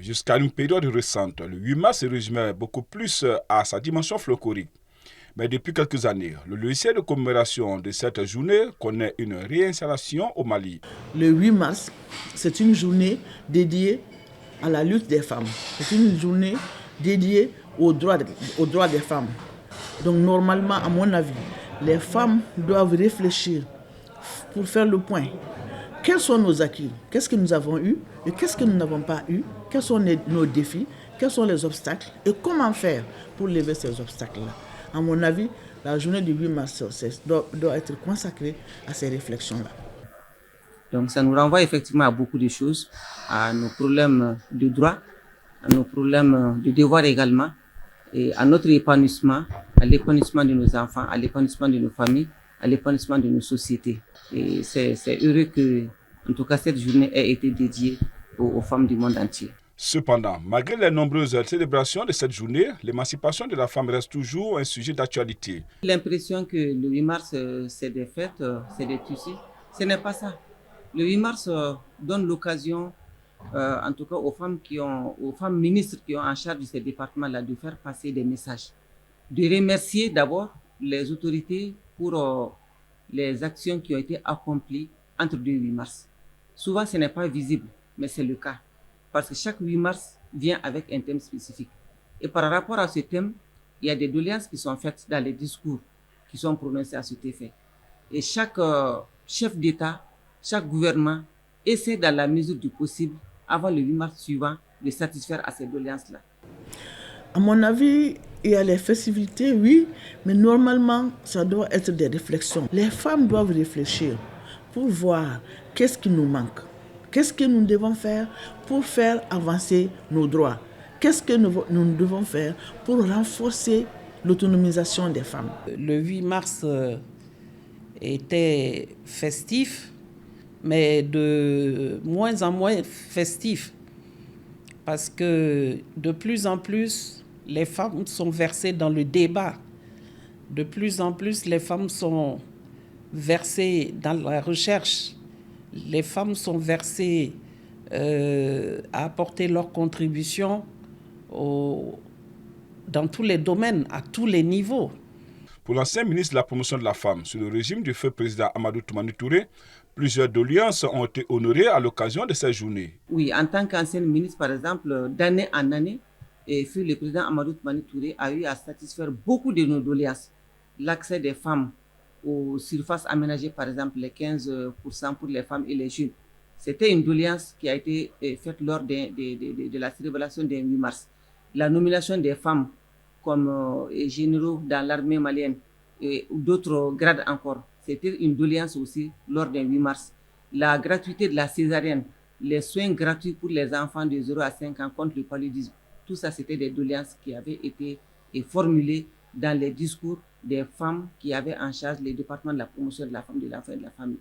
Jusqu'à une période récente, le 8 mars se résumait beaucoup plus à sa dimension folklorique. Mais depuis quelques années, le logiciel de commémoration de cette journée connaît une réinstallation au Mali. Le 8 mars, c'est une journée dédiée à la lutte des femmes. C'est une journée dédiée aux droits des femmes. Donc normalement, à mon avis, les femmes doivent réfléchir pour faire le point. Quels sont nos acquis? Qu'est-ce que nous avons eu et qu'est-ce que nous n'avons pas eu? Quels sont nos défis? Quels sont les obstacles? Et comment faire pour lever ces obstacles-là? À mon avis, la journée du 8 mars doit être consacrée à ces réflexions-là. Donc ça nous renvoie effectivement à beaucoup de choses, à nos problèmes de droit, à nos problèmes de devoir également, et à notre épanouissement, à l'épanouissement de nos enfants, à l'épanouissement de nos familles, à l'épanouissement de nos sociétés. Et c'est heureux que, en tout cas, cette journée ait été dédiée aux femmes du monde entier. Cependant, malgré les nombreuses célébrations de cette journée, l'émancipation de la femme reste toujours un sujet d'actualité. L'impression que le 8 mars, c'est des fêtes, c'est des tueries, ce n'est pas ça. Le 8 mars donne l'occasion, en tout cas aux femmes ministres qui ont en charge de ces départements-là, de faire passer des messages. De remercier d'abord les autorités pour les actions qui ont été accomplies entre le 8 mars. Souvent, ce n'est pas visible, mais c'est le cas. Parce que chaque 8 mars vient avec un thème spécifique. Et par rapport à ce thème, il y a des doléances qui sont faites dans les discours qui sont prononcés à cet effet. Et chaque chef d'État, chaque gouvernement essaie dans la mesure du possible, avant le 8 mars suivant, de satisfaire à ces doléances-là. À mon avis, il y a les festivités, oui, mais normalement, ça doit être des réflexions. Les femmes doivent réfléchir pour voir qu'est-ce qui nous manque. Qu'est-ce que nous devons faire pour faire avancer nos droits? Qu'est-ce que nous devons faire pour renforcer l'autonomisation des femmes? Le 8 mars était festif, mais de moins en moins festif, parce que de plus en plus, les femmes sont versées dans le débat. De plus en plus, les femmes sont versées dans la recherche. Les femmes sont versées à apporter leur contribution dans tous les domaines, à tous les niveaux. Pour l'ancien ministre de la Promotion de la Femme, sous le régime du feu président Amadou Toumani Touré, plusieurs doléances ont été honorées à l'occasion de cette journée. Oui, en tant qu'ancien ministre, par exemple, d'année en année, le président Amadou Toumani Touré a eu à satisfaire beaucoup de nos doléances. L'accès des femmes aux surfaces aménagées, par exemple, les 15% pour les femmes et les jeunes. C'était une doléance qui a été faite lors de la célébration du 8 mars. La nomination des femmes comme généraux dans l'armée malienne ou d'autres grades encore, c'était une doléance aussi lors du 8 mars. La gratuité de la césarienne, les soins gratuits pour les enfants de 0 à 5 ans contre le paludisme, tout ça, c'était des doléances qui avaient été formulées dans les discours des femmes qui avaient en charge les départements de la promotion de la femme, de l'enfant et de la famille.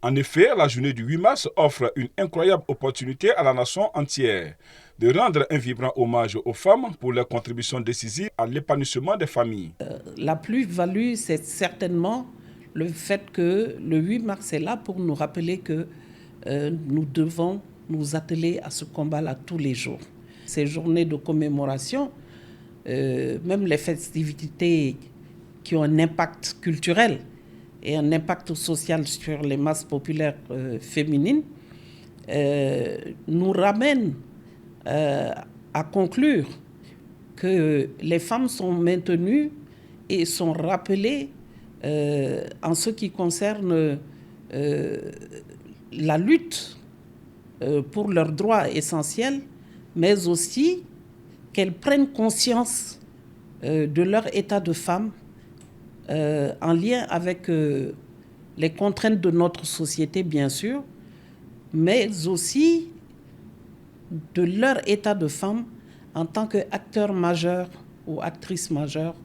En effet, la journée du 8 mars offre une incroyable opportunité à la nation entière de rendre un vibrant hommage aux femmes pour leur contribution décisive à l'épanouissement des familles. La plus-value, c'est certainement le fait que le 8 mars est là pour nous rappeler que nous devons nous atteler à ce combat-là tous les jours. Ces journées de commémoration, même les festivités qui ont un impact culturel et un impact social sur les masses populaires féminines, nous ramènent à conclure que les femmes sont maintenues et sont rappelées en ce qui concerne la lutte pour leurs droits essentiels, mais aussi qu'elles prennent conscience de leur état de femme en lien avec les contraintes de notre société, bien sûr, mais aussi de leur état de femme en tant qu'acteur majeur ou actrice majeure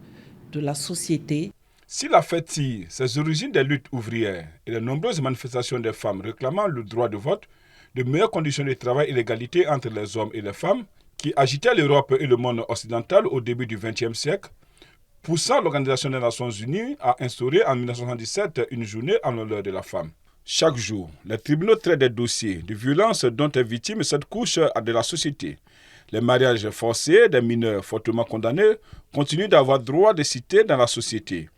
de la société. Si la fête tire ses origines des luttes ouvrières et les nombreuses manifestations des femmes réclamant le droit de vote, de meilleures conditions de travail et l'égalité entre les hommes et les femmes, qui agitaient l'Europe et le monde occidental au début du XXe siècle, poussant l'Organisation des Nations Unies à instaurer en 1977 une journée en l'honneur de la femme. Chaque jour, les tribunaux traitent des dossiers de violences dont est victime cette couche de la société. Les mariages forcés des mineurs fortement condamnés continuent d'avoir droit de cité dans la société.